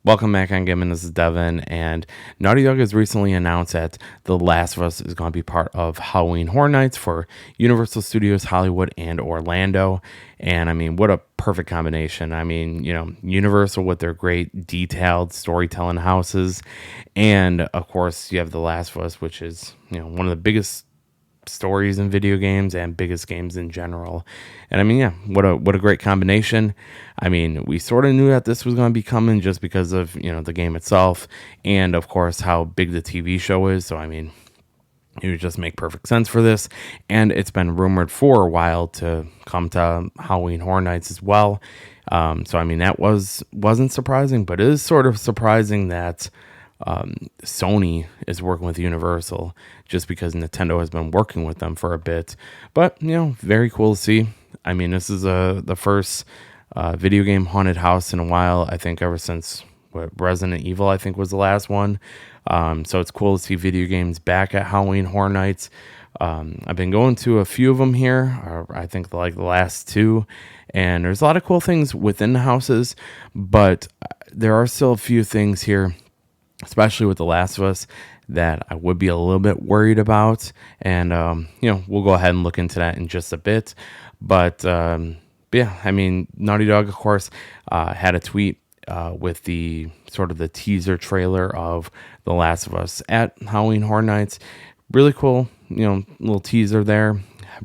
Welcome back on Gaming. This is Devin, and Naughty Dog has recently announced that The Last of Us is going to be part of Halloween Horror Nights for Universal Studios Hollywood and Orlando. And I mean, what a perfect combination. I mean, Universal with their great detailed storytelling houses, and of course, you have The Last of Us, which is, one of the biggest stories in video games and biggest games in general. And I mean, yeah, what a great combination. I mean, we sort of knew that this was going to be coming just because of, the game itself and of course how big the TV show is. So I mean, it would just make perfect sense for this. And it's been rumored for a while to come to Halloween Horror Nights as well. So I mean, that wasn't surprising, but it is sort of surprising that Sony is working with Universal just because Nintendo has been working with them for a bit. But, very cool to see. I mean, this is the first video game haunted house in a while, I think, ever since Resident Evil, I think, was the last one. So it's cool to see video games back at Halloween Horror Nights. I've been going to a few of them here, or I think like the last two, and there's a lot of cool things within the houses, but there are still a few things here, especially with The Last of Us, that I would be a little bit worried about. And, we'll go ahead and look into that in just a bit. But yeah, I mean, Naughty Dog, of course, had a tweet with the sort of the teaser trailer of The Last of Us at Halloween Horror Nights. Really cool, little teaser there.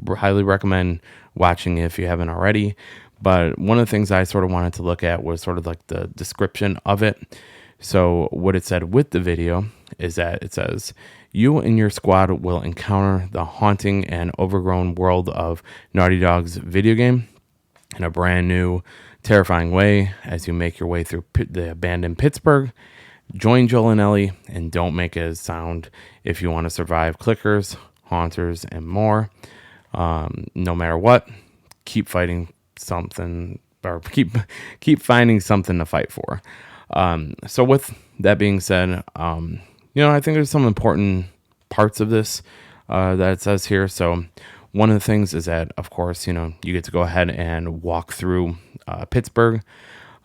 Highly recommend watching it if you haven't already. But one of the things I sort of wanted to look at was sort of like the description of it. So what it said with the video is that it says, "You and your squad will encounter the haunting and overgrown world of Naughty Dog's video game in a brand new, terrifying way as you make your way through the abandoned Pittsburgh. Join Joel and Ellie and don't make a sound if you want to survive clickers, haunters, and more. No matter what, keep fighting something, or keep finding something to fight for." So with that being said, I think there's some important parts of this that it says here. So one of the things is that, of course, you get to go ahead and walk through Pittsburgh.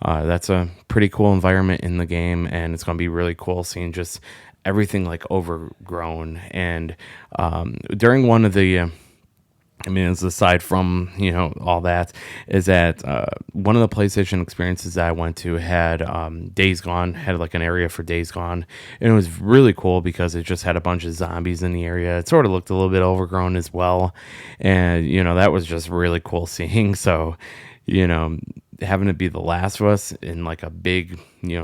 That's a pretty cool environment in the game, and it's going to be really cool seeing just everything like overgrown. And during one of the as aside from, all that, is that one of the PlayStation experiences that I went to had Days Gone, had like an area for Days Gone. And it was really cool because it just had a bunch of zombies in the area. It sort of looked a little bit overgrown as well. And, that was just really cool seeing. So, having it be The Last of Us in like a big,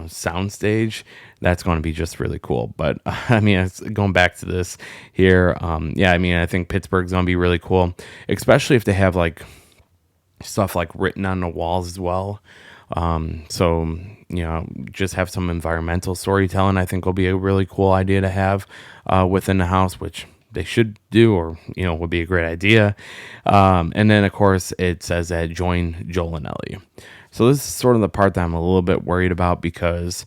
sound stage, that's going to be just really cool. But I mean, going back to this here, I think Pittsburgh's going to be really cool, especially if they have like stuff like written on the walls as well. So, just have some environmental storytelling, I think will be a really cool idea to have within the house, which they should do, or, would be a great idea. And then, of course, it says that join Joel and Ellie. So this is sort of the part that I'm a little bit worried about because,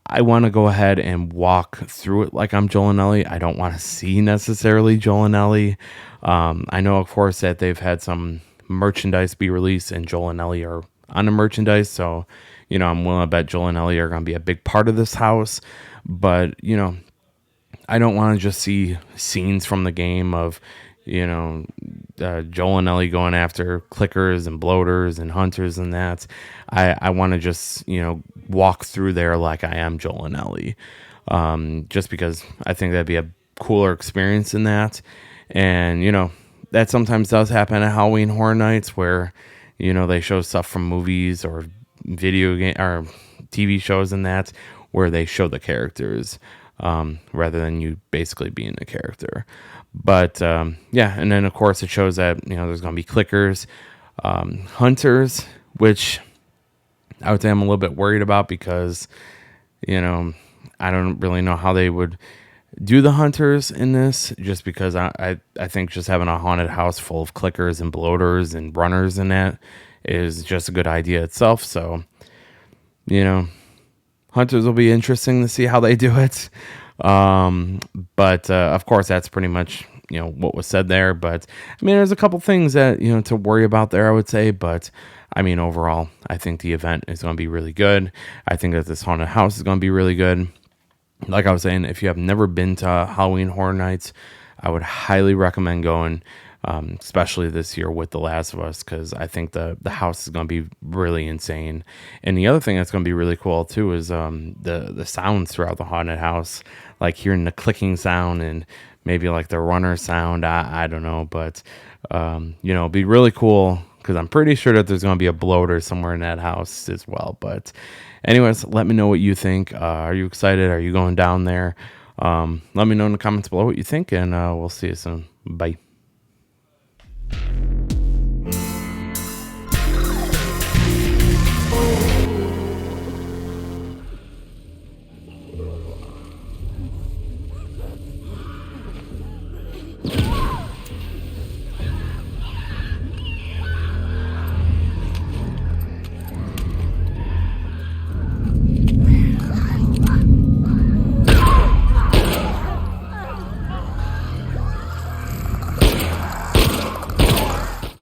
I want to go ahead and walk through it like I'm Joel and Ellie. I don't want to see necessarily Joel and Ellie. I know, of course, that they've had some merchandise be released and Joel and Ellie are on the merchandise. So, I'm willing to bet Joel and Ellie are going to be a big part of this house. But, I don't want to just see scenes from the game of, Joel and Ellie going after clickers and bloaters and hunters and that. I want to just, walk through there like I am Joel and Ellie. Just because I think that'd be a cooler experience in that. And, that sometimes does happen at Halloween Horror Nights where, they show stuff from movies or video game or TV shows and that where they show the characters rather than you basically being the character. But and then of course it shows that there's going to be clickers, hunters, which I would say I'm a little bit worried about because I don't really know how they would do the hunters in this, just because I think just having a haunted house full of clickers and bloaters and runners in that is just a good idea itself. So hunters will be interesting to see how they do it. But of course, that's pretty much what was said there. But I mean, there's a couple things that to worry about there, I would say. But I mean, overall, I think the event is going to be really good. I think that this haunted house is going to be really good. Like I was saying, if you have never been to Halloween Horror Nights, I would highly recommend going, especially this year with The Last of Us, because I think the house is going to be really insane. And the other thing that's going to be really cool too is the sounds throughout the haunted house, like hearing the clicking sound and maybe like the runner sound. I don't know, but it'd be really cool because I'm pretty sure that there's going to be a bloater somewhere in that house as well. But anyways, let me know what you think. Are you excited? Are you going down there? Let me know in the comments below what you think, and we'll see you soon. Bye.